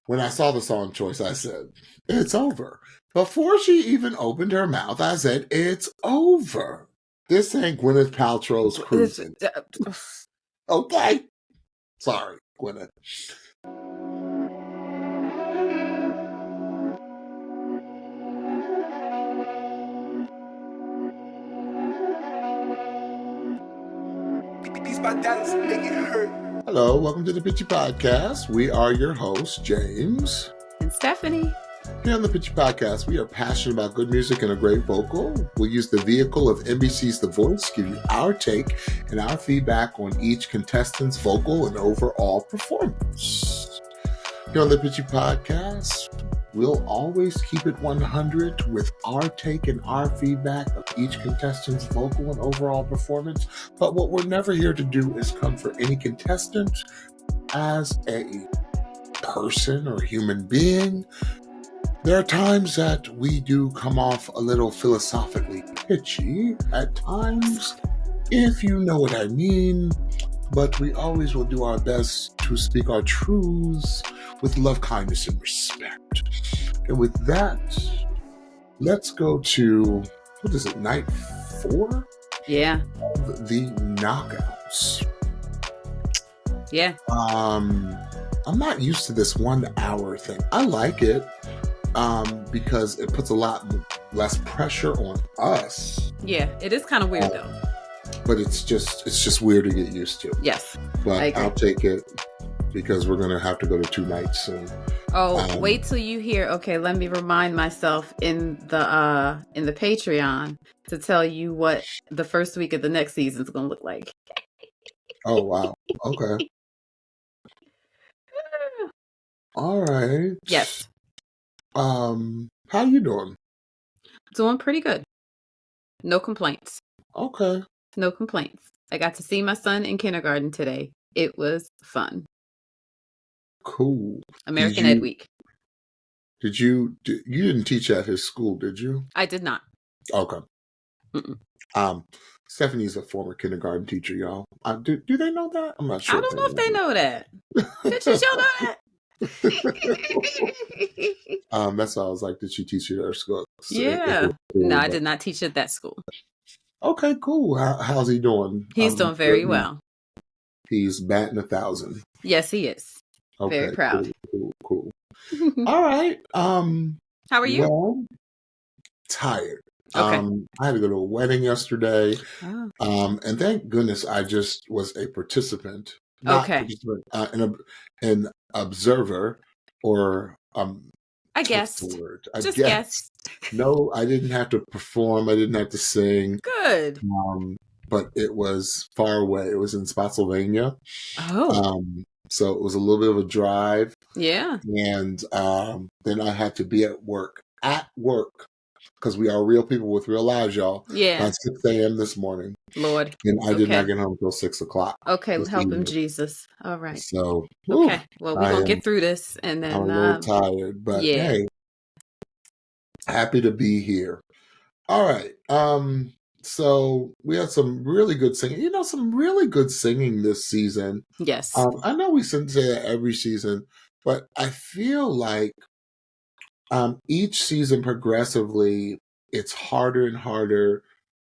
When I saw the song choice, I said, it's over. Before she even opened her mouth, I said, it's over. This ain't Gwyneth Paltrow's cruising. Okay. Sorry, Gwyneth. Hello, welcome to the Pitchy Podcast. We are your hosts, James and Stephanie. Here on the Pitchy Podcast, we are passionate about good music and a great vocal. We'll use the vehicle of NBC's The Voice to give you our take and our feedback on each contestant's vocal and overall performance. Here on the Pitchy Podcast, we'll always keep it 100 with our take and our feedback of each contestant's vocal and overall performance. But what we're never here to do is come for any contestant as a person or human being. There are times that we do come off a little philosophically pitchy at times, if you know what I mean. But we always will do our best to speak our truths with love, kindness, and respect. And with that, let's go to, what is it, night 4? Yeah. Of the knockouts. Yeah. I'm not used to this 1 hour thing. I like it because it puts a lot less pressure on us. Yeah, it is kind of weird though. But it's just weird to get used to. Yes. But I'll take it because we're going to have to go to 2 nights soon. Oh, wait till you hear. Okay, let me remind myself in the Patreon to tell you what the first week of the next season is going to look like. Oh, wow. Okay. All right. Yes. How you doing? Doing pretty good. No complaints. Okay. No complaints. I got to see my son in kindergarten today. It was fun. Cool. American Ed Week. You didn't teach at his school, did you? I did not. Okay. Mm-mm. Stephanie,'s a former kindergarten teacher, y'all. Do they know that? I'm not sure. I don't know if they know that. Did you show that? That's why I was like, did she teach you at her school? Yeah. No, I did not teach at that school. Okay, cool. How's he doing? He's doing very well. He's batting 1,000. Yes, he is. Okay, very proud. Cool. All right. How are you? Well, tired. Okay. I had to go to a wedding yesterday. Oh. And thank goodness I just was a participant. Okay. An observer, or I guess. Just guess. No, I didn't have to perform. I didn't have to sing. Good. But it was far away. It was in Spotsylvania. Oh. So it was a little bit of a drive. Yeah. And then I had to be at work. Because we are real people with real lives, y'all. Yeah. At 6 a.m. this morning. Lord. And I did not get home until 6 o'clock. Okay, help him, Jesus. All right. So, okay. Well, we're going to get through this. And then I'm a little tired, but hey, happy to be here. All right. So we had some really good singing. Some really good singing this season. Yes. I know we shouldn't say that every season, but I feel like each season progressively, it's harder and harder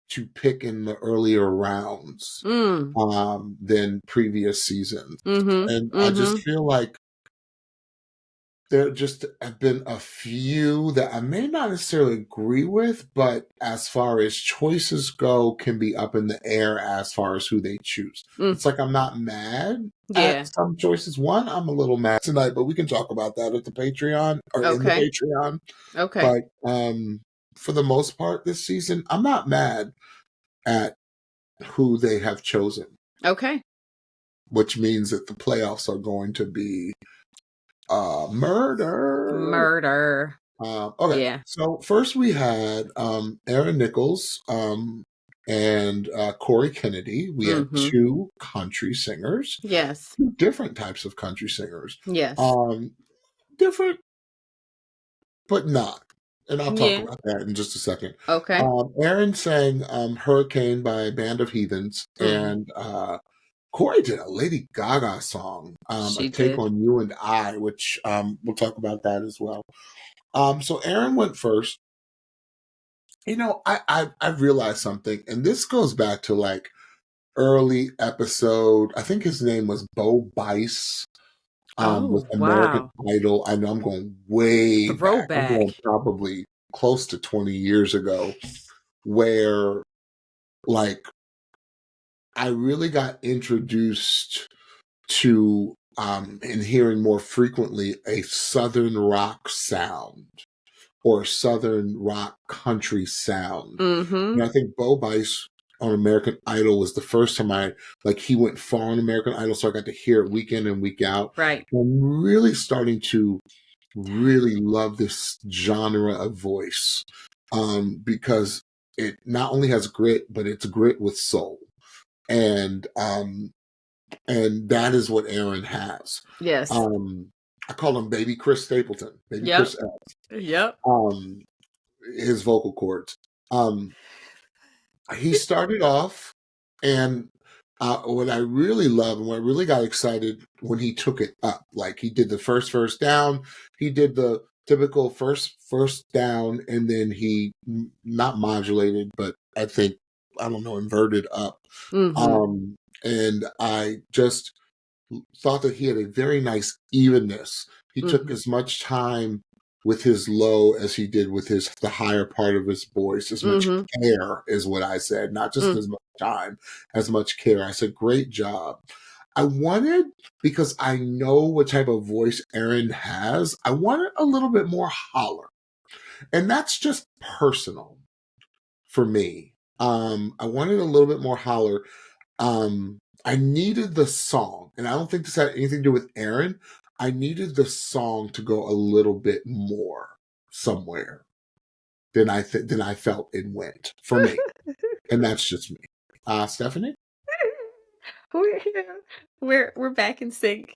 to pick in the earlier rounds than previous seasons. And I just feel like there just have been a few that I may not necessarily agree with, but as far as choices go, can be up in the air as far as who they choose. It's like I'm not mad at some choices. One, I'm a little mad tonight, but we can talk about that at the Patreon or in the Patreon. Okay. But for the most part this season, I'm not mad at who they have chosen. Okay. Which means that the playoffs are going to be murder. Okay. Yeah. So first we had Aaron Nichols and Cori Kennedy. We had 2 country singers. Yes. 2 different types of country singers. Yes. Different, but not. And I'll talk about that in just a second. Okay. Aaron sang Hurricane by Band of Heathens, and Cori did a Lady Gaga song, A She Take did. on You and I, which we'll talk about that as well. So Aaron went first. I've realized something, and this goes back to like early episode. I think his name was Bo Bice, with Oh, American wow. Idol. I know I'm going way back. I'm Throwback. going probably close to 20 years ago, where like I really got introduced to and hearing more frequently a Southern rock sound or Southern rock country sound. Mm-hmm. And I think Bo Bice on American Idol was the first time he went far on American Idol, so I got to hear it week in and week out. Right. I'm really starting to really love this genre of voice, because it not only has grit, but it's grit with soul. And that is what Aaron has. Yes. Um, I call him Baby Chris Stapleton, Baby Yep. Chris L. Yep. Um, his vocal cords. He started off, and what I really love and what really got excited when he took it up, like he did the first down, he did the typical first down, and then he not modulated, but I don't know, inverted up. Mm-hmm. And I just thought that he had a very nice evenness. He took Mm-hmm. as much time with his low as he did with the higher part of his voice. As much Mm-hmm. care is what I said, not just Mm. as much time, as much care. I said, great job. I wanted, because I know what type of voice Aaron has, I wanted a little bit more holler. And that's just personal for me. I wanted a little bit more holler. I needed the song, and I don't think this had anything to do with Aaron. I needed the song to go a little bit more somewhere than I felt it went for me, and that's just me. Stephanie? We're here. We're back in sync.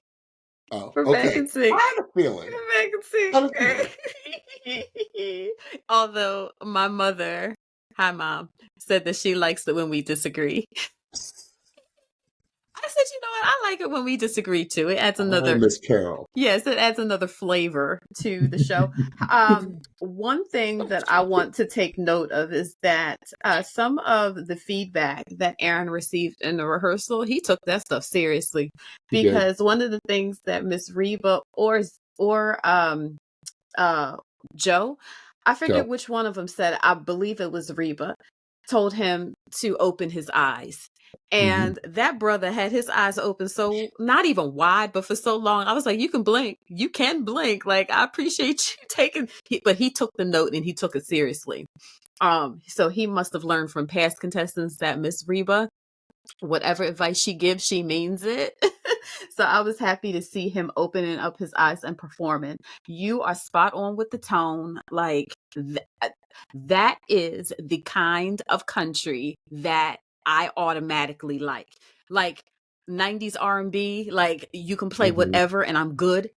Oh, We're back okay. in sync. I had a feeling. We're back I had a in feeling. sync. Although my mother, hi mom, said that she likes it when we disagree. I said, you know what? I like it when we disagree too. It adds Oh, another, Miss Carol. yes, it adds another flavor to the show. One thing that I want to take note of is that some of the feedback that Aaron received in the rehearsal, he took that stuff seriously, He did. because one of the things that Miss Reba or Joe, I forget Joe. which one of them said, I believe it was Reba, told him to open his eyes. Hmm. And that brother had his eyes open, so not even wide, but for so long. I was like, you can blink. You can blink. Like, I appreciate you taking, but he took the note and he took it seriously. So he must have learned from past contestants that Miss Reba, whatever advice she gives, she means it. So I was happy to see him opening up his eyes and performing. You are spot on with the tone. Like that is the kind of country that I automatically like. Like 90s R&B, like you can play Hmm. whatever and I'm good.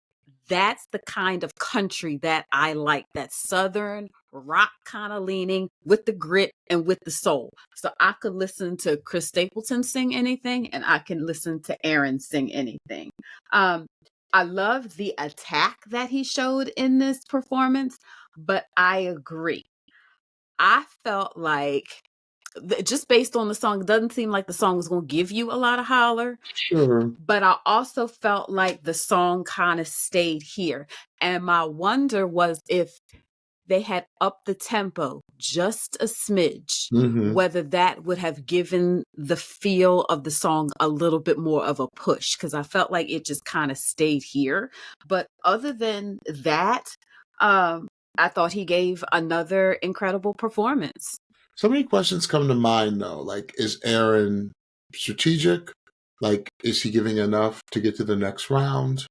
That's the kind of country that I like. That southern rock kind of leaning with the grit and with the soul. So I could listen to Chris Stapleton sing anything and I can listen to Aaron sing anything. Um, I love the attack that he showed in this performance, but I agree. I felt like just based on the song, it doesn't seem like the song was going to give you a lot of holler, Sure. but I also felt like the song kind of stayed here. And my wonder was if they had upped the tempo just a smidge, Hmm. whether that would have given the feel of the song a little bit more of a push, because I felt like it just kind of stayed here. But other than that, I thought he gave another incredible performance. So many questions come to mind, though. Like, is Aaron strategic? Like, is he giving enough to get to the next round?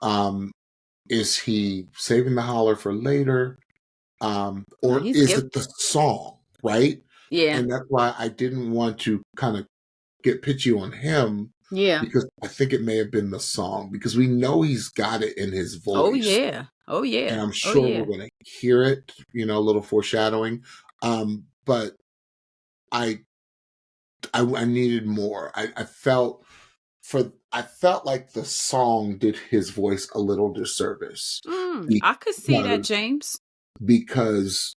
Um, is he saving the holler for later? No, Or he's is give it the song, right? yeah, And that's why I didn't want to kind of get pitchy on him, yeah. because I think it may have been the song, because we know he's got it in his Oh voice. yeah. Oh And yeah. I'm Oh sure we're yeah. going to hear it, a little foreshadowing. But I needed more. I felt I felt like the song did his voice a little disservice I could see that, because James. because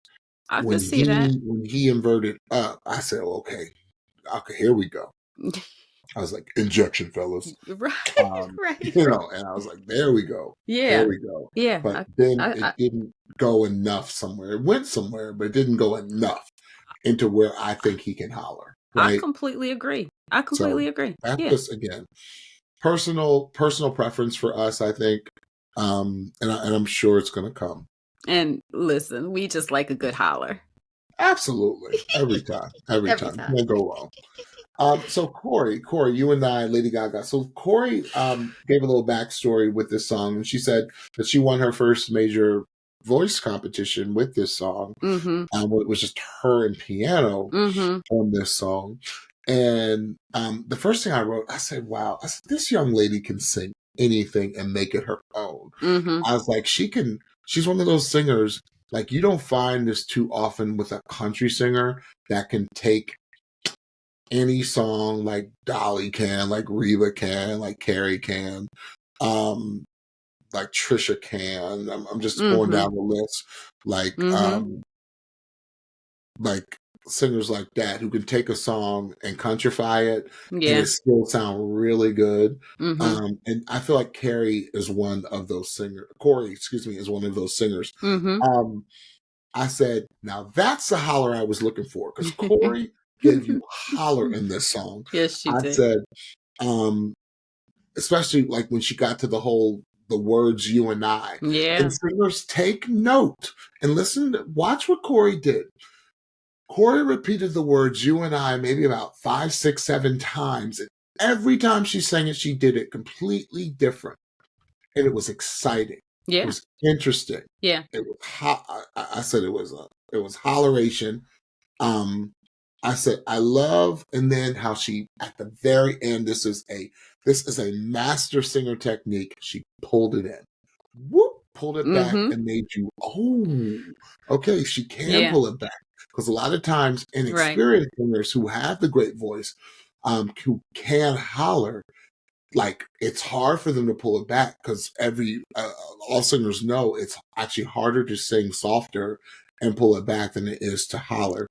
I could see that. when he inverted up, I said, okay, here we go. I was like, injection, fellas. Right, right, You right. know, and I was like, there we go. There Yeah, we go. yeah. But then I, it didn't go enough somewhere. It went somewhere, but it didn't go enough into where I think he can holler. I Right. completely agree. I So completely agree. that's Yeah. just, again, personal preference for us, I think. And I'm sure it's going to come. And listen, we just like a good holler. Absolutely. Every time. Every Every time. time. Can't go wrong. So Cori, you and I, Lady Gaga. So Cori gave a little backstory with this song, and she said that she won her first major voice competition with this song. Mm-hmm. It was just her and piano Mm-hmm. on this song. And the first thing I wrote, I said, wow, I said, this young lady can sing anything and make it her own. Mm-hmm. I was like, she's one of those singers, like you don't find this too often with a country singer that can take any song like Dolly can, like Reba can, like Carrie can, um, like Trisha can. I'm just going Mm-hmm. down the list, like Mm-hmm. like singers like that who can take a song and countrify it and Yeah. it still sound really good. Mm-hmm. And I feel like Carrie is one of those singers. Cori, excuse me, is one of those singers. Mm-hmm. Um, I said, now that's the holler I was looking for because Cori gave you holler in this song. Yes, she I did. said, um, especially like when she got to the words you and I. Yeah. And singers take note and listen, watch what Cori did. Cori repeated the words you and I maybe about 5, 6, 7 times. And every time she sang it, she did it completely different. And it was exciting. It Yeah. was interesting. Yeah. It was I said it was holleration. I said I love, and then how she at the very end. This is a master singer technique. She pulled it in, whoop, pulled it back, Mm-hmm. and made you okay. She can Yeah. pull it back because a lot of times Right. inexperienced singers who have the great voice, who can holler, like it's hard for them to pull it back because all singers know it's actually harder to sing softer and pull it back than it is to holler.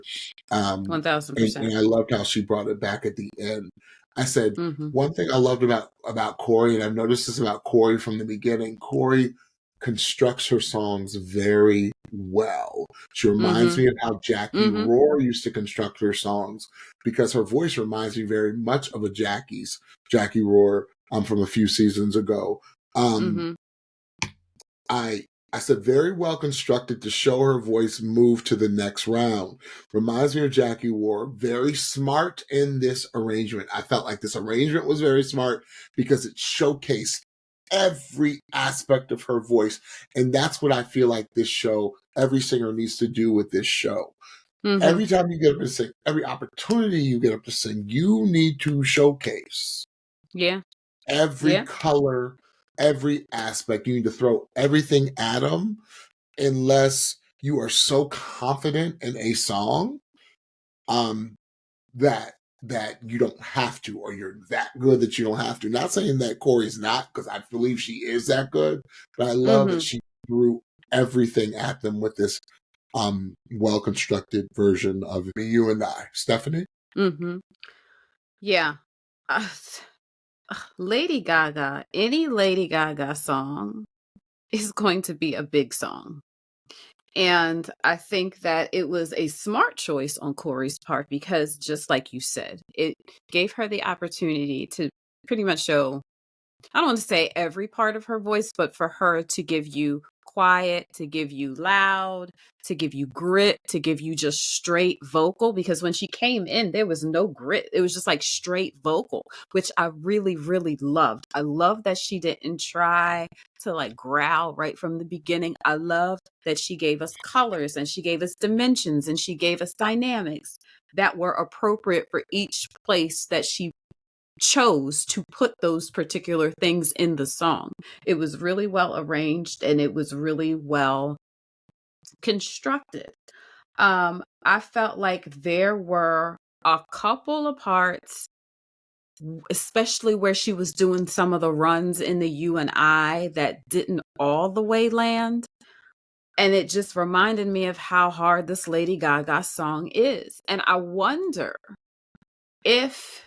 um, and 1000%. I loved how she brought it back at the end. I said Mm-hmm. one thing I loved about Cori, and I've noticed this about Cori from the beginning. Cori constructs her songs very well. She reminds Mm-hmm. me of how Jackie Mm-hmm. Rohr used to construct her songs because her voice reminds me very much of a Jackie Rohr from a few seasons ago. Um, Mm-hmm. I I said very well constructed to show her voice move to the next round. Reminds me of Jackie Rohr. Very smart in this arrangement. I felt like this arrangement was very smart because it showcased every aspect of her voice. And that's what I feel like every singer needs to do with this show. Mm-hmm. Every time you get up to sing, every opportunity you get up to sing, you need to showcase Yeah. every Yeah. color, every aspect. You need to throw everything at them unless you are so confident in a song um, that you don't have to, or you're that good that you don't have to. Not saying that Cori's not, because I believe she is that good, but I love that Mm-hmm. she threw everything at them with this well constructed version of Me, You and I. Stephanie? Mm-hmm. Yeah. Uh, Lady Gaga, any Lady Gaga song is going to be a big song. And I think that it was a smart choice on Corey's part because, just like you said, it gave her the opportunity to pretty much show, I don't want to say every part of her voice, but for her to give you quiet, to give you loud, to give you grit, to give you just straight vocal. Because when she came in, there was no grit. It was just like straight vocal, which I really, really loved. I love that she didn't try to like growl right from the beginning. I loved that she gave us colors and she gave us dimensions and she gave us dynamics that were appropriate for each place that she chose to put those particular things in the song. It was really well arranged and it was really well constructed. I felt like there were a couple of parts especially where she was doing some of the runs in the U and I that didn't all the way land. And it just reminded me of how hard this Lady Gaga song is. And I wonder if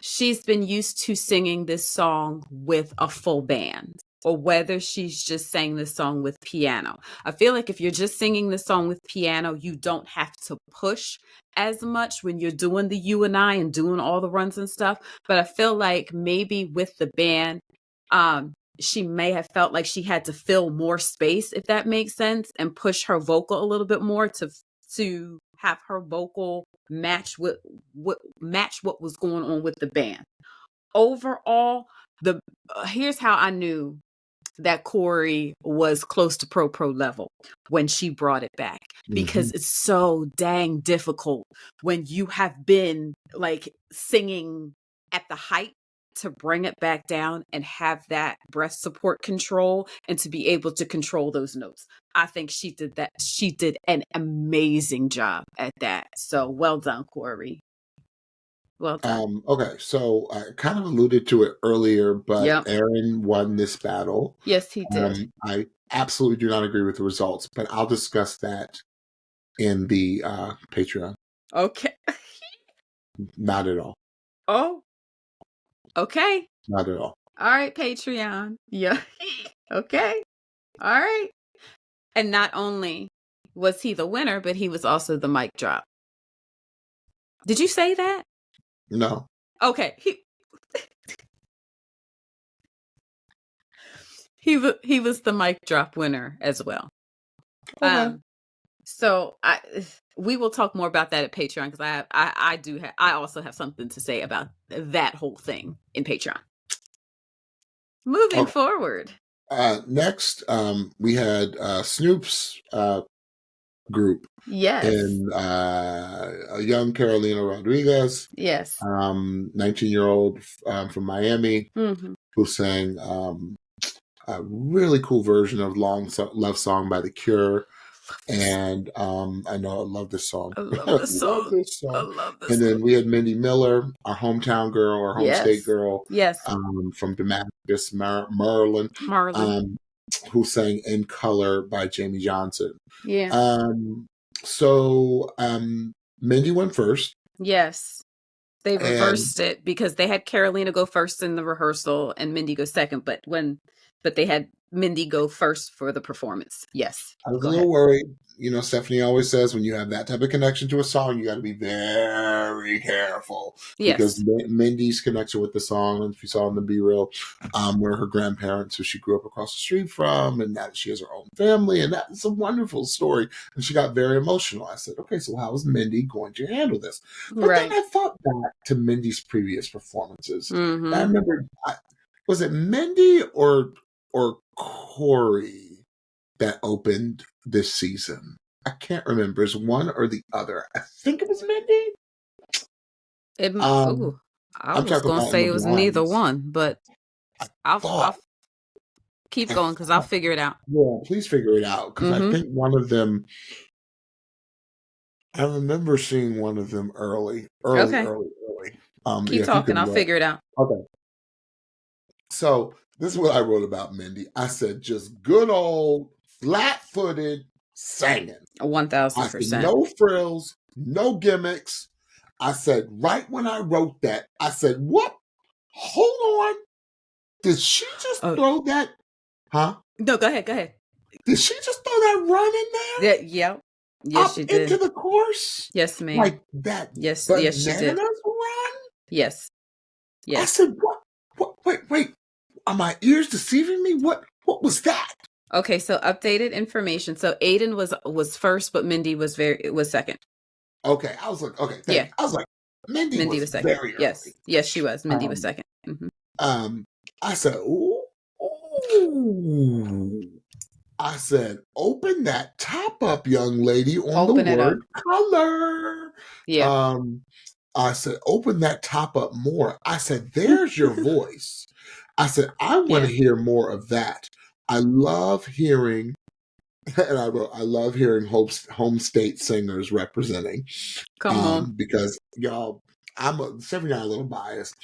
she's been used to singing this song with a full band, or whether she's just sang this song with piano. I feel like if you're just singing this song with piano, you don't have to push as much when you're doing the U and I and doing all the runs and stuff. But I feel like maybe with the band, she may have felt like she had to fill more space, if that makes sense, and push her vocal a little bit more to have her vocal match what was going on with the band. Overall, here's how I knew that Cori was close to pro level when she brought it back, because it's so dang difficult when you have been like singing at the height to bring it back down and have that breath support control and to be able to control those notes. I think she did that. She did an amazing job at that. So well done, Cori. Well done. Okay, so I kind of alluded to it earlier, but Yep. Aaron won this battle. Yes, he did. I absolutely do not agree with the results, but I'll discuss that in the Patreon. Okay. Not at all. Oh, okay. Not at all. All right, Patreon. Yeah. Okay. All right. And not only was he the winner, but he was also the mic drop. Did you say that? No. Okay. He was the mic drop winner as well. Okay. So we will talk more about that at Patreon, because I also have something to say about that whole thing in Patreon. Moving forward. Next, we had Snoop's group. Yes. And a young Carolina Rodriguez. Yes. 19-year-old from Miami, who sang a really cool version of Love Song by The Cure. And I know I love this song. I love this song. Love this song. I love this and song. then we had Mindy Miller, our hometown girl, our home state girl. Yes. From Damascus, Maryland. Who sang In Color by Jamie Johnson. Yeah. So Mindy went first. Yes. They reversed it because they had Carolina go first in the rehearsal and Mindy go second, but they had Mindy go first for the performance. Yes. I was a little worried. You know, Stephanie always says when you have that type of connection to a song, you got to be very careful. Yes. Because Mindy's connection with the song, and if you saw in the B-reel, were her grandparents who she grew up across the street from, and that she has her own family, and that's a wonderful story. And she got very emotional. I said, okay, so how is Mindy going to handle this? But then I thought back to Mindy's previous performances. And I remember, was it Mindy or Cori that opened this season? I can't remember. It's one or the other. I think it was Mindy. I was going to say it was neither one, but I'll keep going because I'll figure it out. Yeah, please figure it out, because I think one of them, I remember seeing one of them early. Keep talking. I'll figure it out. Okay. So this is what I wrote about Mindy. I said, just good old flat-footed singing. 1,000%. No frills, no gimmicks. I said, right when I wrote that, I said, what? Hold on. Did she just throw that? Huh? No, go ahead. Did she just throw that run in there? Yeah. Yes, she did. Into the course? Yes, ma'am. Like that. Yes, she did. Run? Yes. I said, what? Wait. Are my ears deceiving me? What was that? Okay, so updated information. So Aiden was first, but Mindy was second. Okay, I was like, okay, I was like, Mindy was second. Very early. Yes, she was. Mindy was second. I said, ooh. I said, open that top up, young lady, on the word color. Yeah. I said, open that top up more. I said, there's your voice. I said, I want to hear more of that. I love hearing, and I wrote, I love hearing home state singers representing. Come on. Because, y'all, Stephanie and I are a little biased.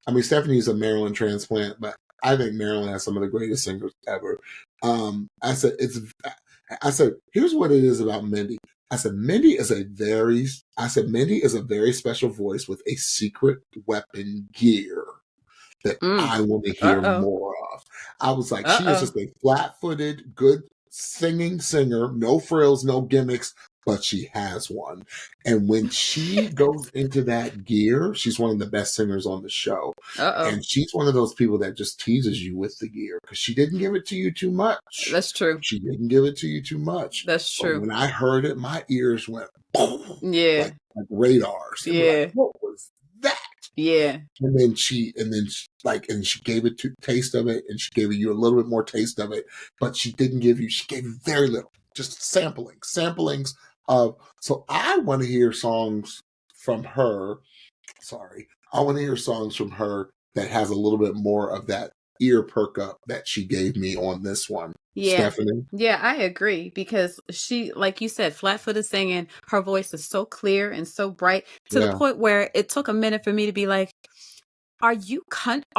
I mean, Stephanie's a Maryland transplant, but I think Maryland has some of the greatest singers ever. I said here's what it is about Mindy. Mindy is a very special voice with a secret weapon gear that I want to hear more of. I was like, she is just a flat-footed, good singing singer, no frills, no gimmicks, but she has one. And when she goes into that gear, she's one of the best singers on the show. And she's one of those people that just teases you with the gear because she didn't give it to you too much. That's true. She didn't give it to you too much. That's true. But when I heard it, my ears went boom, yeah, like radars. Yeah. Like, what was that? Yeah. And then she gave it to taste of it, and she gave you a little bit more taste of it, but she gave you very little, just samplings of. So I want to hear songs from her. I want to hear songs from her that has a little bit more of that ear perk up that she gave me on this one. Yeah. Stephanie? Yeah, I agree because she, like you said, flat-footed singing, her voice is so clear and so bright to the point where it took a minute for me to be like, are you country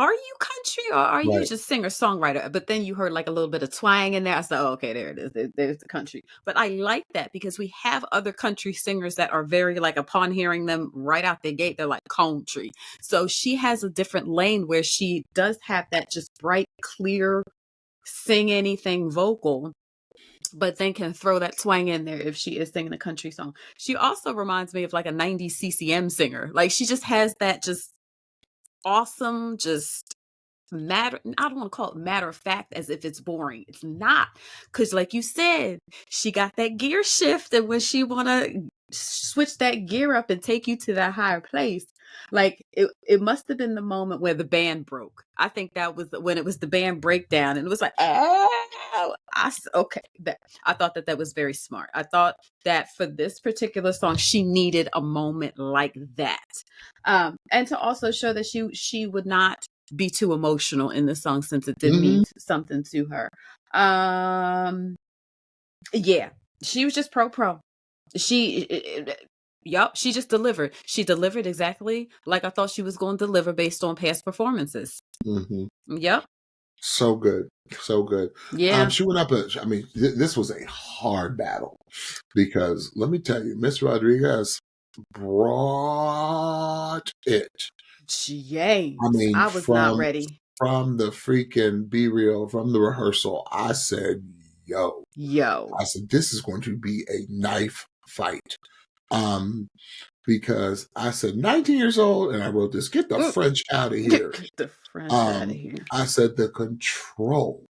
or are you just singer-songwriter? But then you heard like a little bit of twang in there. I said, oh, okay, there it is. There's the country. But I like that because we have other country singers that are very like, upon hearing them right out the gate, they're like country. So she has a different lane where she does have that just bright, clear, sing anything vocal, but then can throw that twang in there if she is singing a country song. She also reminds me of like a 90s CCM singer. Like she just has that just awesome, just I don't want to call it matter of fact as if it's boring. It's not. Because like you said, she got that gear shift, and when she want to switch that gear up and take you to that higher place, like it must have been the moment where the band broke. I think that was when it was the band breakdown, and it was like, oh, I thought that was very smart. I thought that for this particular song, she needed a moment like that, and to also show that she would not be too emotional in the song since it did mean something to her. Yeah, she was just pro. She just delivered. She delivered exactly like I thought she was going to deliver based on past performances. Yep. So good. Yeah. She went up. This was a hard battle because let me tell you, Miss Rodriguez brought it. James, I was not ready. From the freaking Be Real, from the rehearsal, I said, yo. I said, this is going to be a knife fight. Because I said, 19 years old, and I wrote this, get the French out of here. Get the French out of here. I said, the control.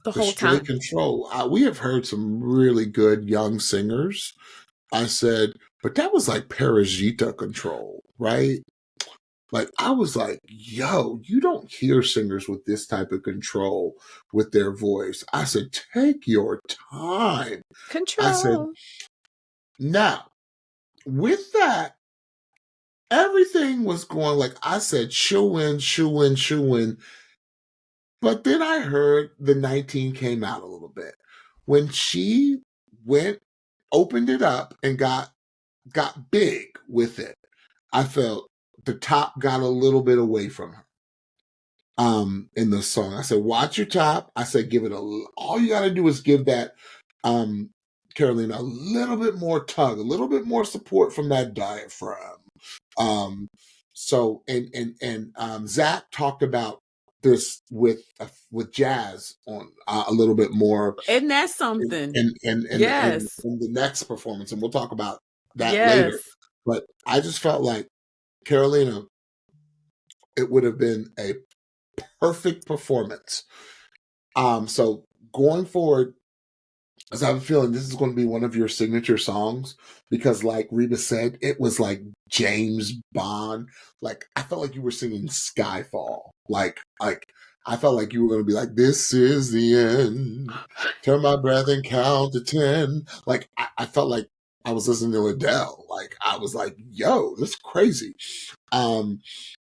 The whole time. Control. We have heard some really good young singers. I said, but that was like Parajita control, right? Like, I was like, yo, you don't hear singers with this type of control with their voice. I said, take your time. Control. I said, now, with that, everything was going like I said, shoo in. But then I heard the 19 came out a little bit. When she opened it up and got big with it, I felt the top got a little bit away from her in the song. I said, watch your top. I said, give it all you got to do is give that Carolina a little bit more tug, a little bit more support from that diaphragm. Zach talked about this with jazz on a little bit more. Isn't that something? In the next performance, and we'll talk about that later. But I just felt like Carolina, it would have been a perfect performance. So going forward, as I have a feeling this is going to be one of your signature songs because, like Reba said, it was like James Bond. Like I felt like you were singing Skyfall. Like I felt like you were going to be like, "This is the end. Turn my breath and count to 10." Like I felt like I was listening to Adele. Like I was like, "Yo, this is crazy."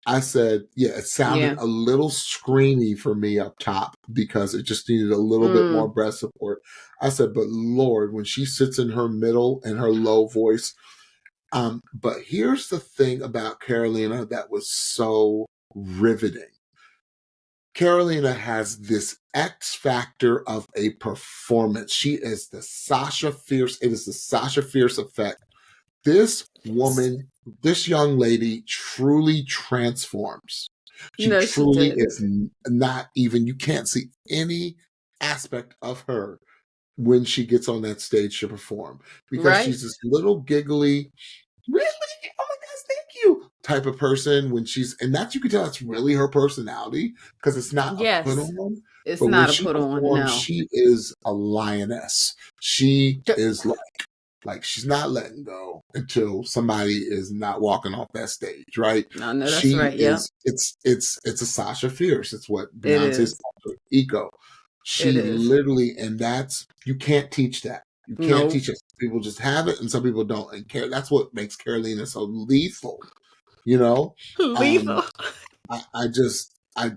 I said, it sounded a little screamy for me up top because it just needed a little bit more breath support. I said, but Lord, when she sits in her middle and her low voice, But here's the thing about Carolina that was so riveting. Carolina has this X factor of a performance. She is the Sasha Fierce. It is the Sasha Fierce effect. This woman, this young lady truly transforms. She No, she truly did. is not even, you can't see any aspect of her when she gets on that stage to perform because Right? she's this little giggly, really? Oh my gosh, thank you type of person when she's, and that's, you can tell it's really her personality because it's not a put Yes. on. It's But when not a she put on. performs, No. she is a lioness. She is like she's not letting go until somebody is not walking off that stage, right? No, no, that's She right. Yep. is, it's a Sasha Fierce. It's what It Beyonce's is. ego. It She is. literally, and that's, you can't teach that. You can't No. teach it. People just have it and some people don't. And care. That's what makes Carolina so lethal, you know? Um, Lethal. I just, I,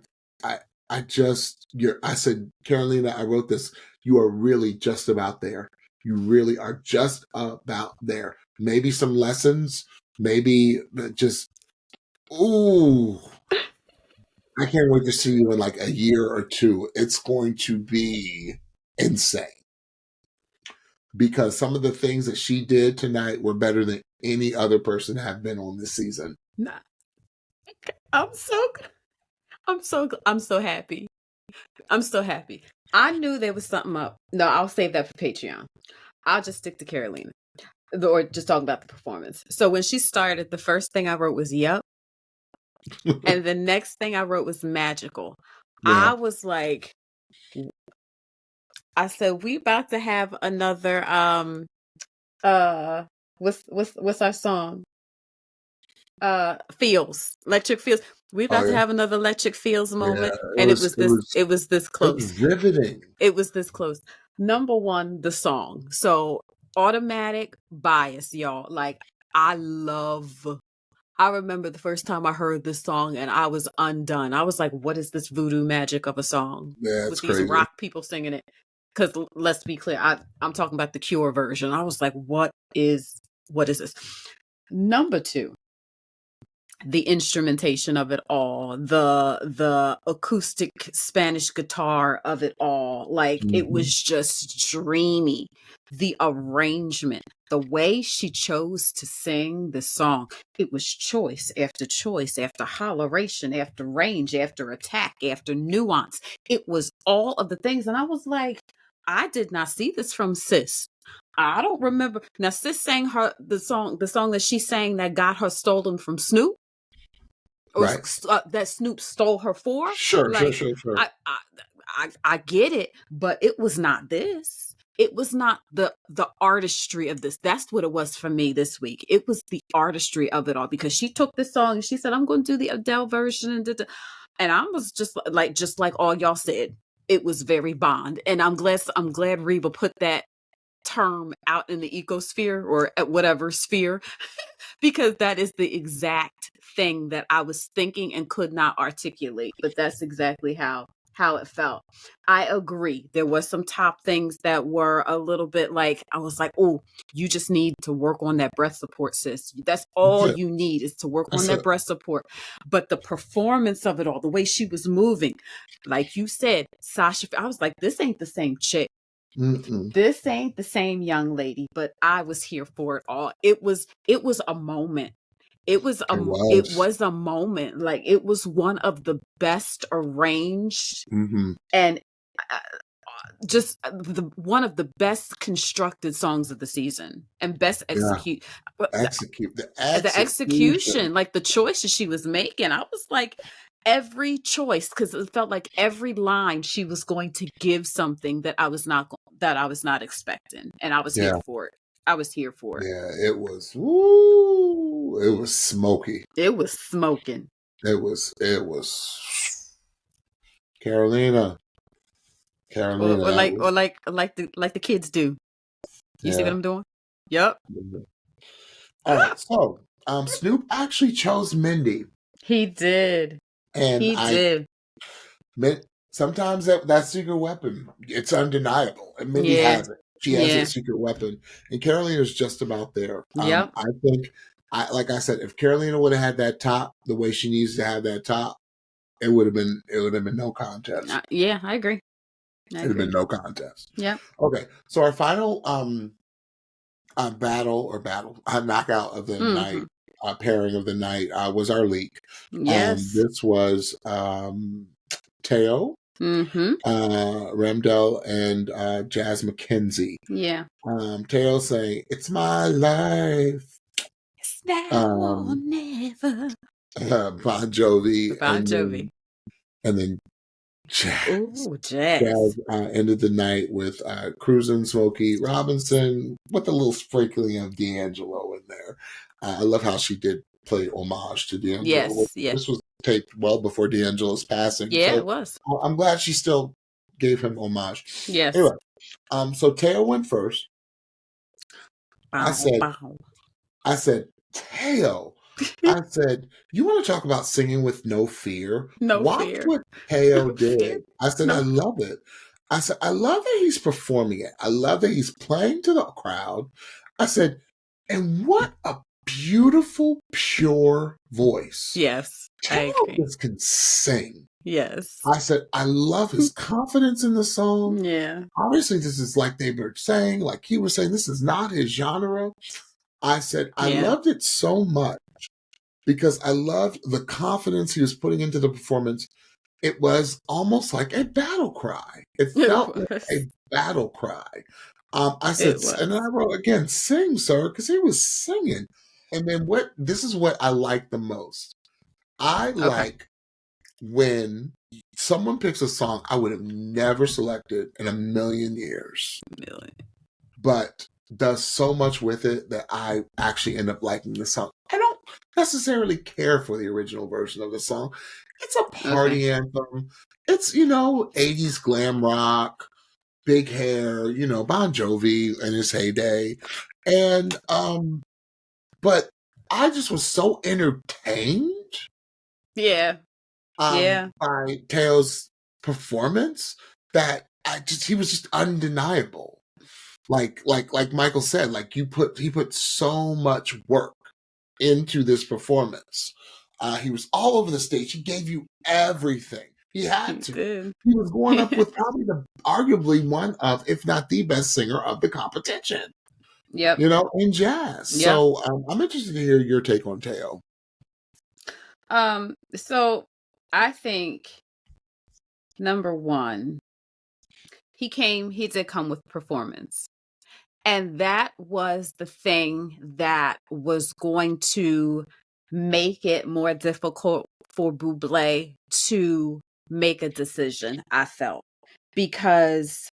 I just, I said, Carolina, I wrote this. You are really just about there. You really are just about there. Maybe some lessons, maybe just, ooh, I can't wait to see you in like a year or two. It's going to be insane because some of the things that she did tonight were better than any other person have been on this season. Nah. I'm so I'm so happy. I'm so happy. I knew there was something up. No, I'll save that for Patreon. I'll just stick to Carolina. Or just talk about the performance. So when she started, the first thing I wrote was "yup," and the next thing I wrote was "magical." Yeah. I was like, I said, we about to have another uh what's our song? Feels. Electric Feels. We Oh about to yeah. have another Electric Feels Yeah. moment. And it was this It close. was riveting. It was this close. Number one, the song. So automatic bias, y'all. Like I remember the first time I heard this song and I was undone. I was like, what is this voodoo magic of a song Yeah, with it's these crazy. rock people singing it? Because let's be clear, I'm talking about the Cure version. I was like, what is this? Number two, the instrumentation of it all, the acoustic Spanish guitar of it all, like it Mm-hmm. was just dreamy. The arrangement, the way she chose to sing the song, it was choice after holleration, after range, after attack, after nuance. It was all of the things, and I was like, I did not see this from Sis. I don't remember. Now Sis sang the song that she sang that got her stolen from Snoop, or Right. that Snoop stole her for. Sure, sure, Like sure, sure. I get it, but it was not this. It was not the artistry of this. That's what it was for me this week. It was the artistry of it all because she took this song and she said, "I'm going to do the Adele version," and I was just like all y'all said. It was very Bond, and I'm glad Reba put that term out in the ecosphere or at whatever sphere because that is the exact thing that I was thinking and could not articulate, but that's exactly how it felt. I agree. There was some top things that were a little bit like I was like, "Oh, you just need to work on that breath support, sis. That's That's all it. you need is to work on That's that it. breath support." But the performance of it all, the way she was moving, like you said, Sasha, I was like, "This ain't the same chick. Mm-mm. This ain't the same young lady," but I was here for it all. It was a moment. It It was. was a moment. Like it was one of the best arranged Mm-hmm. and uh, just one of the best constructed songs of the season and best Yeah. execute Execute the the execution. execution, like the choices she was making. I was like, every choice, because it felt like every line she was going to give something that I was not expecting, and I was here Yeah. for it. I was here for it. Yeah. It was. Woo. It was smoky. It was smoking. It was. It was. Carolina. Carolina. Or That like was. like the kids do. You see what Yeah. I'm doing? Yep. All right. So, Snoop actually chose Mindy, He did. and He did. sometimes that secret weapon, it's undeniable, and Mindy Yeah. has it. She has a Yeah. secret weapon, and Carolina's just about there. Yep. I think, like I said, if Carolina would have had that top the way she needs to have that top, it would have been no contest. Yeah, I agree. It'd have been no contest. Yep. Okay, so our final knockout of the night, pairing of the night was our leak. Yes. This was Teo, Ramdell, and Jazz McKenzie. Yeah. Teo saying, "It's my life." It's now or never. Bon Jovi. Bon Jovi. And then Jazz. Ooh, Jazz. Jazz ended the night with Cruisin' Smokey Robinson with a little sprinkling of D'Angelo in there. I love how she did play homage to D'Angelo. Yes, yes. This was taped well before D'Angelo's passing. Yeah, so it was. I'm glad she still gave him homage. Yes. Anyway, so Teo went first. I said, Teo. I said, you want to talk about singing with no fear? Watch what Teo did. I said, I love it. I said, I love that he's performing it. I love that he's playing to the crowd. I said, and what a beautiful, pure voice. Yes. Teo just can sing. Yes. I said, I love his confidence in the song. Yeah. Obviously, this is like they were saying, like he was saying, this is not his genre. I said, I loved it so much because I loved the confidence he was putting into the performance. It was almost like a battle cry. It felt like a battle cry. I said, and then I wrote again, sing, sir, because he was singing. And then this is what I like the most. I like when someone picks a song I would have never selected in a million years, but does so much with it that I actually end up liking the song. I don't necessarily care for the original version of the song. It's a party anthem. It's, 80s glam rock, big hair, Bon Jovi in his heyday. And, but I just was so entertained. Yeah. By Teo's performance that he was just undeniable. Like Michael said, like he put so much work into this performance. He was all over the stage. He gave you everything. He had to. He was going up with probably arguably one of, if not the best singer of the competition. Yep. In jazz. Yep. So I'm interested to hear your take on Teo. So I think number one, he did come with performance. And that was the thing that was going to make it more difficult for Bublé to make a decision, I felt. Because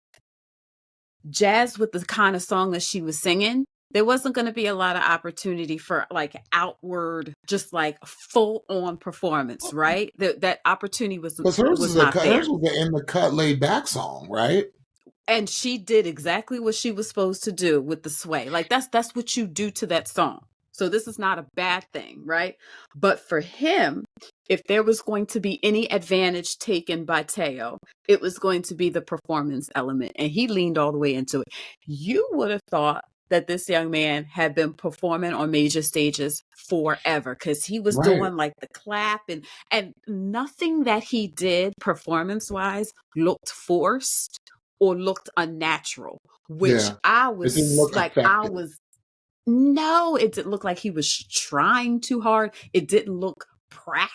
Jazz, with the kind of song that she was singing, there wasn't going to be a lot of opportunity for like outward, just like full on performance, right? That opportunity was not there. Hers was the in the cut laid back song, right? And she did exactly what she was supposed to do with the sway. Like that's what you do to that song. So this is not a bad thing, right? But for him, if there was going to be any advantage taken by Teo, it was going to be the performance element. And he leaned all the way into it. You would have thought that this young man had been performing on major stages forever because he was doing like the clap and nothing that he did performance-wise looked forced or looked unnatural, which I was like, no, it didn't look like he was trying too hard. It didn't look practiced.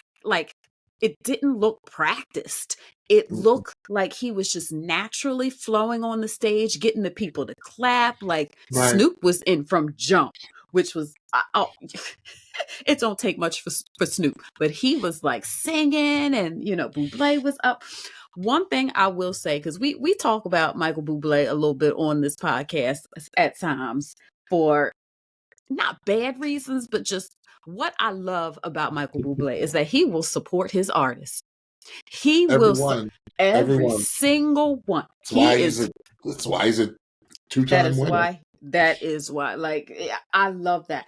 It looked like he was just naturally flowing on the stage, getting the people to clap. Like Snoop was in from jump, which was, it don't take much for Snoop, but he was like singing and, Bublé was up. One thing I will say, because we talk about Michael Bublé a little bit on this podcast at times for not bad reasons, but just what I love about Michael Bublé is that he will support his artists. He will every single one. That's why he's a two-time winner. That is why. Like, I love that.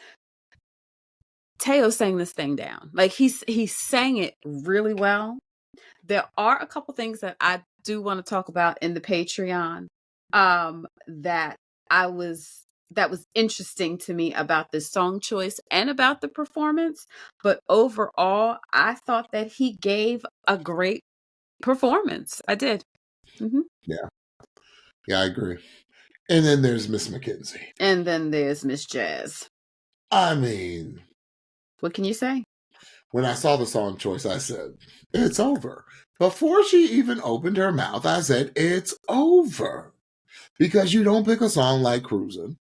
Teo sang this thing down. Like he sang it really well. There are a couple things that I do want to talk about in the Patreon that that was interesting to me about the song choice and about the performance. But overall, I thought that he gave a great performance. I did. Hmm. Yeah. Yeah, I agree. And then there's Miss McKenzie. And then there's Miss Jazz. I mean, What can you say? when I saw the song choice, I said, it's over. Before she even opened her mouth, I said, it's over. Because you don't pick a song like Cruising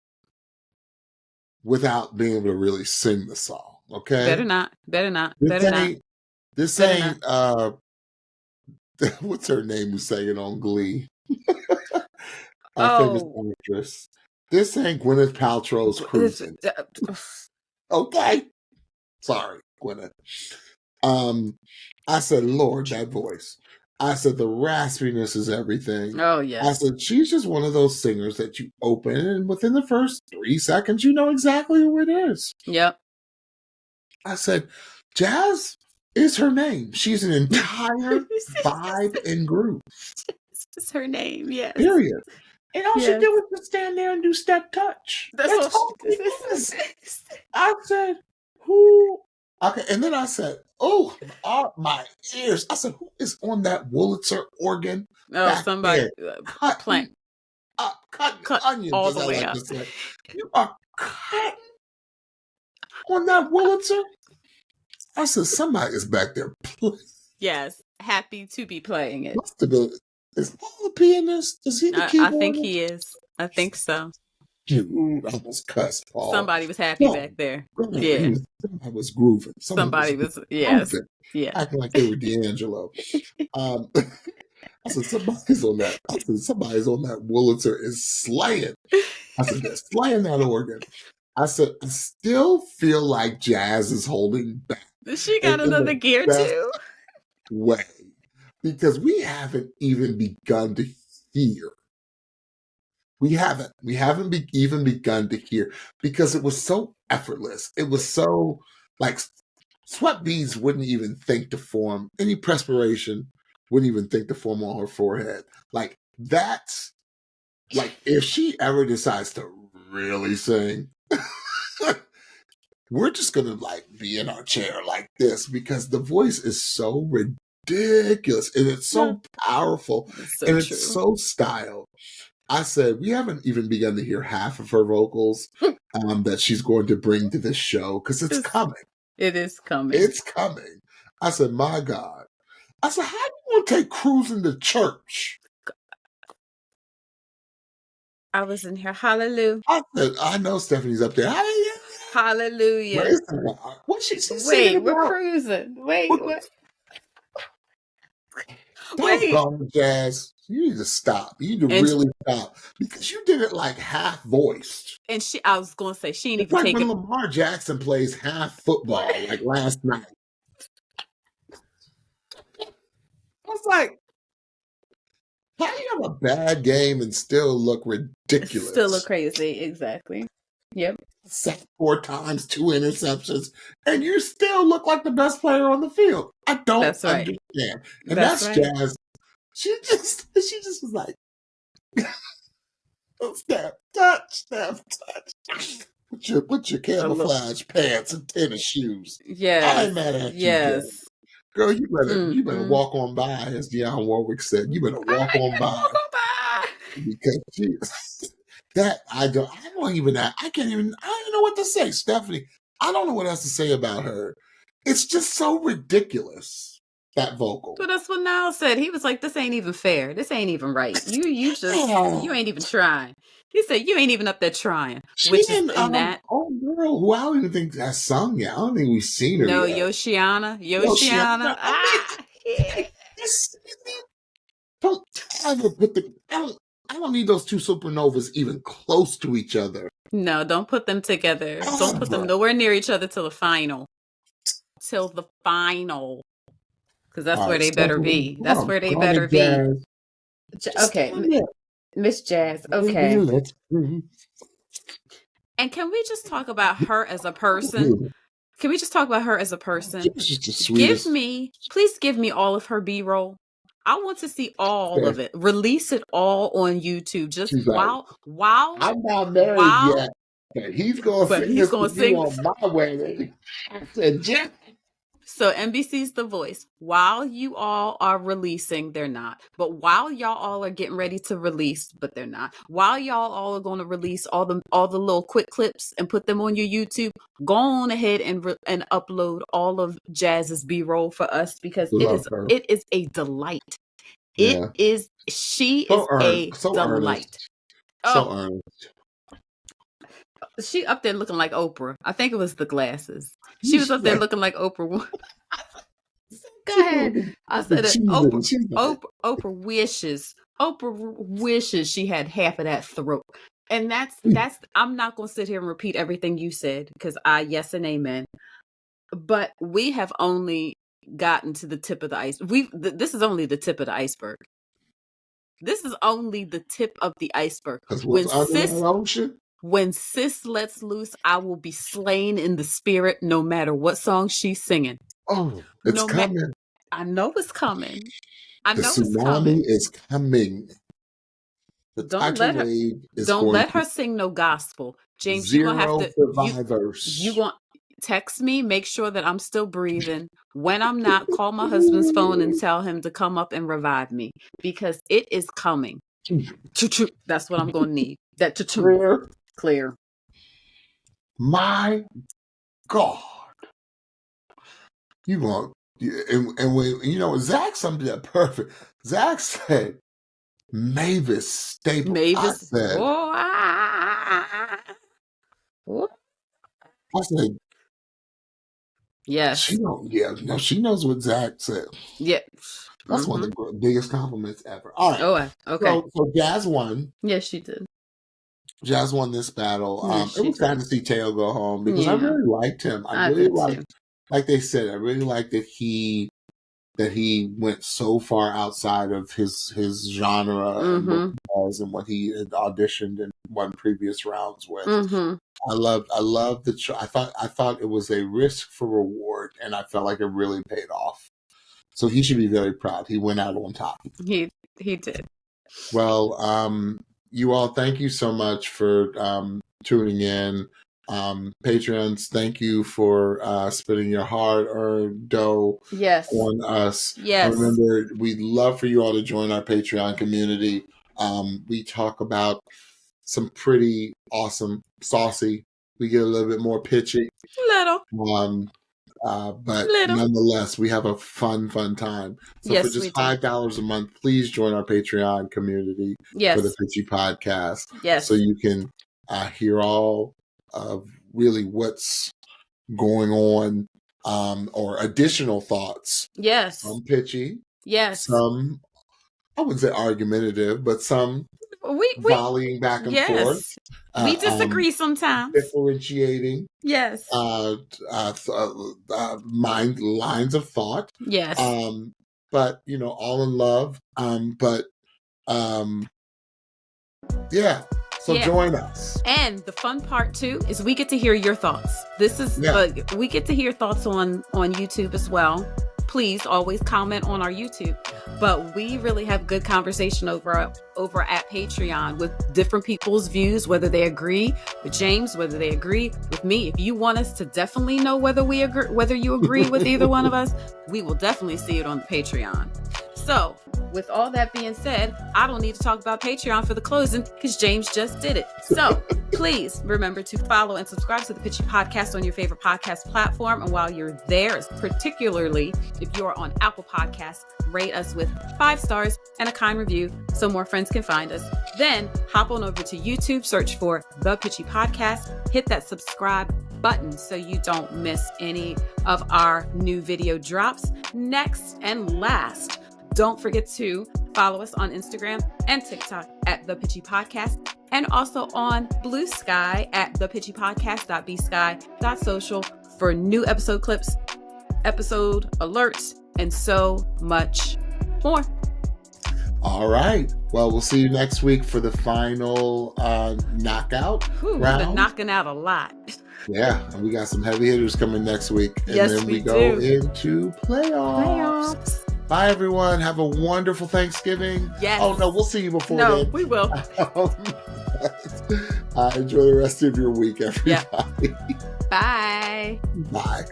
without being able to really sing the song, okay? Better not. Better not. This Better not. ain't, this Better ain't, what's her name who sang it on Glee? Our famous actress. This ain't Gwyneth Paltrow's Cruising. Okay? Sorry, Gwyneth. I said, Lord, that voice. I said, the raspiness is everything. Oh, yes. I said, she's just one of those singers that you open, and within the first 3 seconds, you know exactly who it is. Yep. I said, Jazz is her name. She's an entire vibe and groove. It's her name, yes. Period. And all she did was just stand there and do step touch. That's all she did. I said, who? Okay, and then I said, oh, my ears. I said, who is on that Wurlitzer organ? Oh, somebody playing. Cut onions, all as the I way like up. to say. You are cutting on that Wurlitzer? I said, somebody is back there playing. Yes, happy to be playing it. Is Paul the pianist? Is he the keyboardist? I think he is. I think so. Dude, I almost cussed Paul. Somebody was happy back there. Yeah. Somebody was grooving. Somebody was yes. Grooving, yeah. acting like they were D'Angelo. I said, somebody's on that. I said, somebody's on that Wurlitzer is slaying. I said, they're slaying that organ. I said, I still feel like Jazz is holding back. She got another gear too. Way. Because we haven't even begun to hear. We haven't even begun to hear because it was so effortless. It was so like sweat beads wouldn't even think to form any perspiration, wouldn't even think to form on her forehead. Like that's like if she ever decides to really sing, we're just gonna like be in our chair like this because the voice is so ridiculous and it's so powerful and it's so styled. I said, we haven't even begun to hear half of her vocals that she's going to bring to this show because it's coming. It is coming. It's coming. I said, my God. I said, how do you want to take Cruising to church? I was in here. Hallelujah. I said, I know Stephanie's up there. Hallelujah. Hallelujah. What's she Wait, we're cruising. Wait, what? Wait. Jazz. You need to stop. You need to really stop because you did it like half voiced. And I was going to say, she ain't even taking. When Lamar Jackson plays half football like last night. I was like, how do you have a bad game and still look ridiculous? Still look crazy. Exactly. Yep. Sacked 4 times, 2 interceptions, and you still look like the best player on the field. I don't understand. And that's Jazz. She just was like, snap, touch. Put your camouflage pants and tennis shoes. Yes. I ain't mad at you. Girl, you better walk on by, as Dionne Warwick said. You better walk on by. Because I don't know what to say, Stephanie. I don't know what else to say about her. It's just so ridiculous. That vocal. So that's what Niall said. He was like, this ain't even fair. This ain't even right. You ain't even trying. He said, you ain't even up there trying. Which is in that. Oh, girl, who I don't even think has sung yet. I don't think we've seen her yet. Yoshiana. Don't ever put I don't need those 2 supernovas even close to each other. No, don't put them together. Don't put them nowhere near each other till the final. Because that's where they better be. That's where they better be. Okay. Miss Jazz. Okay. And can we just talk about her as a person? Please give me all of her B-roll. I want to see all of it. Release it all on YouTube. Just She's like, wow. I'm not married yet, but he's going to sing this to you on my wedding. I said, Jack. So NBC's The Voice, while you all are releasing, they're not. But while y'all all are getting ready to release, but they're not. While y'all all are going to release all the little quick clips and put them on your YouTube, go on ahead and upload all of Jazz's B-roll for us, because it is a delight. Yeah. She is a delight. So earnest. She up there looking like Oprah. I think it was the glasses. She was up there looking like Oprah. Go ahead. I said it. Oprah wishes she had half of that throat. And that's I'm not gonna sit here and repeat everything you said, because yes and amen. But we have only gotten to the tip of the ice. This is only the tip of the iceberg. This is only the tip of the iceberg. When sis lets loose, I will be slain in the spirit, no matter what song she's singing. Oh, it's coming. I know it's coming. The tsunami is coming. Don't let her sing no gospel. James, you're gonna have to survivors. You want text me, make sure that I'm still breathing. When I'm not, call my husband's phone and tell him to come up and revive me, because it is coming. That's what I'm gonna need. That clear. My God. You want, and when, Zach summed it up perfect. Zach said, Mavis Staples. I said, yes. She knows what Zach said. Yeah. That's one of the biggest compliments ever. All right. Oh, okay. So Jazz won. Yes, she did. Jazz won this battle. It was sad to see Teo go home, because I really liked him. I really liked, like they said, I really liked that he went so far outside of his genre and what he had auditioned and won previous rounds with. I love the I thought it was a risk for reward, and I felt like it really paid off. So he should be very proud. He went out on top. He did. Well, you all, thank you so much for tuning in. Patrons, thank you for spending your hard-earned dough on us. Yes. Remember, we'd love for you all to join our Patreon community. We talk about some pretty awesome, saucy. We get a little bit more pitchy. But nonetheless, we have a fun time. So for just $5 a month, please join our Patreon community for the Pitchy Podcast. Yes. So you can hear all of really what's going on, or additional thoughts. Yes. Some pitchy. Yes. Some, I wouldn't say argumentative, but some volleying back and forth. We disagree sometimes. Differentiating. Yes. Lines of thought. Yes. But all in love. So join us. And the fun part too is we get to hear your thoughts. This is we get to hear thoughts on YouTube as well. Please always comment on our YouTube. But we really have good conversation over at Patreon with different people's views, whether they agree with James, whether they agree with me. If you want us to definitely know whether you agree with either one of us, we will definitely see it on the Patreon. So, with all that being said, I don't need to talk about Patreon for the closing, because James just did it. So, please remember to follow and subscribe to the Pitchy Podcast on your favorite podcast platform. And while you're there, particularly if you're on Apple Podcasts, rate us with 5 stars and a kind review so more friends can find us. Then hop on over to YouTube, search for The Pitchy Podcast, hit that subscribe button so you don't miss any of our new video drops. Next and last, don't forget to follow us on Instagram and TikTok at The Pitchy Podcast, and also on Blue Sky at thepitchypodcast.bsky.social for new episode clips, episode alerts, and so much more. All right. Well, we'll see you next week for the final knockout round. We've been knocking out a lot. Yeah, and we got some heavy hitters coming next week. And then we go into playoffs. Bye, everyone. Have a wonderful Thanksgiving. Yes. Oh, no, we'll see you before No, then. we will. Enjoy the rest of your week, everybody. Bye. Bye.